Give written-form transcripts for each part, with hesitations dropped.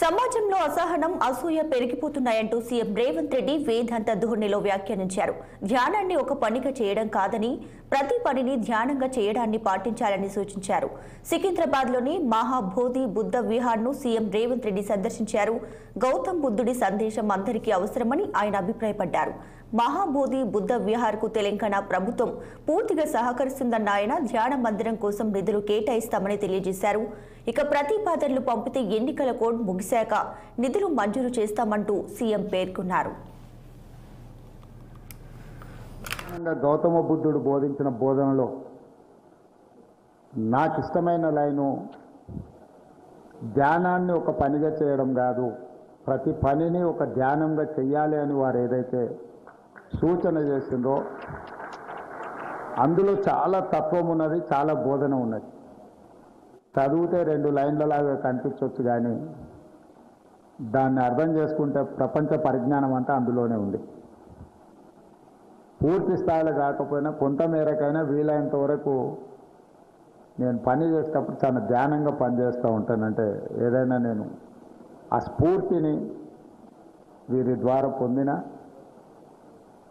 సమాజంలో అసహనం అసూయ పెరిగిపోతున్నాయంటూ సీఎం రేవంత్ రెడ్డి వేదాంత ధోరణిలో వ్యాఖ్యానించారు. ధ్యానాన్ని ఒక పనిగా చేయడం కాదని ప్రతి పనిని ధ్యానంగా చేయడాన్ని పాటించాలని సూచించారు. సికింద్రాబాద్లోని మహాబోధి బుద్ధ విహార్ను సీఎం రేవంత్ రెడ్డి సందర్శించారు. గౌతమ్ బుద్ధుడి సందేశం అందరికీ అవసరమని ఆయన అభిప్రాయపడ్డారు. మహాబోధి బుద్ధ విహార్కు తెలంగాణ ప్రభుత్వం పూర్తిగా సహకరిస్తుందన్న ఆయన ధ్యాన మందిరం కోసం నిధులు కేటాయిస్తామని తెలియజేశారు. ఇక ప్రతిపాదనలు పంపితే ఎన్నికల కోడ్ ముగిశాక నిధులు మంజూరు చేస్తామంటూ సీఎం పేర్కొన్నారు. గౌతమ బుద్ధుడు బోధించిన బోధనలో నాకు ఇష్టమైన లైను ధ్యానాన్ని ఒక పనిగా చేయడం కాదు, ప్రతి పనిని ఒక ధ్యానంగా చెయ్యాలి అని వారు ఏదైతే సూచన చేసిందో అందులో చాలా తత్వం ఉన్నది, చాలా బోధన ఉన్నది. చదివితే 2 లైన్లలాగా కనిపించవచ్చు, కానీ దాన్ని అర్థం చేసుకుంటే ప్రపంచ పరిజ్ఞానం అంతా అందులోనే ఉంది. పూర్తి స్థాయిలో కాకపోయినా కొంత మేరకైనా వీలైనంత వరకు నేను పని చేసేటప్పుడు చాలా ధ్యానంగా పనిచేస్తూ ఉంటానంటే ఏదైనా నేను ఆ స్ఫూర్తిని వీరి ద్వారా పొందిన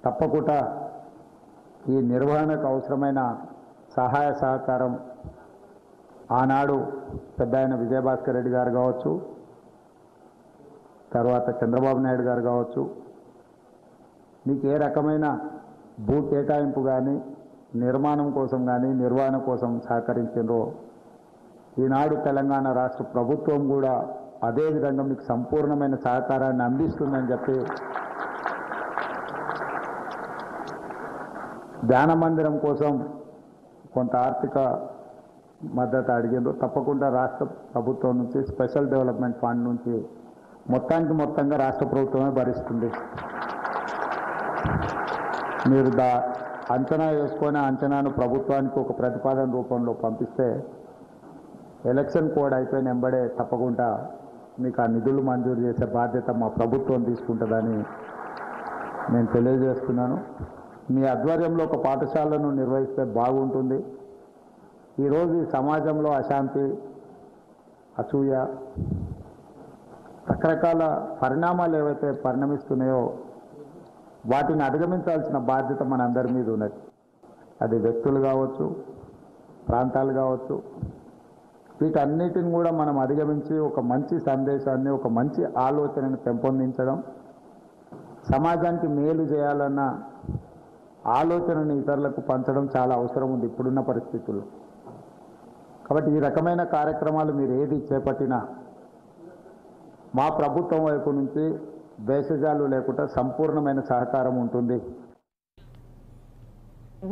తప్పకుండా ఈ నిర్వహణకు అవసరమైన సహాయ సహకారం ఆనాడు పెద్ద ఆయన విజయభాస్కర్ రెడ్డి గారు కావచ్చు, తర్వాత చంద్రబాబు నాయుడు గారు కావచ్చు, మీకు ఏ రకమైన భూ కేటాయింపు కానీ నిర్మాణం కోసం కానీ నిర్వహణ కోసం సహకరించిందో ఈనాడు తెలంగాణ రాష్ట్ర ప్రభుత్వం కూడా అదేవిధంగా మీకు సంపూర్ణమైన సహకారాన్ని అందిస్తుందని చెప్పి ధ్యాన మందిరం కోసం కొంత ఆర్థిక మద్దతు అడిగిండ్రు. తప్పకుండా రాష్ట్ర ప్రభుత్వం నుంచి స్పెషల్ డెవలప్మెంట్ ఫండ్ నుంచి మొత్తంగా రాష్ట్ర ప్రభుత్వమే భరిస్తుంది. మీరు అంచనా వేసుకొని అంచనాను ప్రభుత్వానికి ఒక ప్రతిపాదన రూపంలో పంపిస్తే ఎలక్షన్ కోడ్ అయిపోయిన వెంబడే తప్పకుండా మీకు ఆ నిధులు మంజూరు చేసే బాధ్యత మా ప్రభుత్వం తీసుకుంటుందని నేను తెలియజేస్తున్నాను. మీ ఆధ్వర్యంలో ఒక పాఠశాలను నిర్వహిస్తే బాగుంటుంది. ఈరోజు ఈ సమాజంలో అశాంతి, అసూయ, రకరకాల పరిణామాలు ఏవైతే పరిణమిస్తున్నాయో వాటిని అధిగమించాల్సిన బాధ్యత మనందరి మీద ఉన్నది. అది వ్యక్తులు కావచ్చు, ప్రాంతాలు కావచ్చు, వీటన్నిటిని కూడా మనం అధిగమించి ఒక మంచి సందేశాన్ని, ఒక మంచి ఆలోచనను పెంపొందించడం, సమాజానికి మేలు చేయాలన్న ఆలోచనని ఇతరులకు పంచడం చాలా అవసరం ఉంది ఇప్పుడున్న పరిస్థితుల్లో. కాబట్టి ఈ రకమైన కార్యక్రమాలు మీరు ఏది చేపట్టినా మా ప్రభుత్వం వైపు నుంచి భేషజాలు లేకుండా సంపూర్ణమైన సహకారం ఉంటుంది.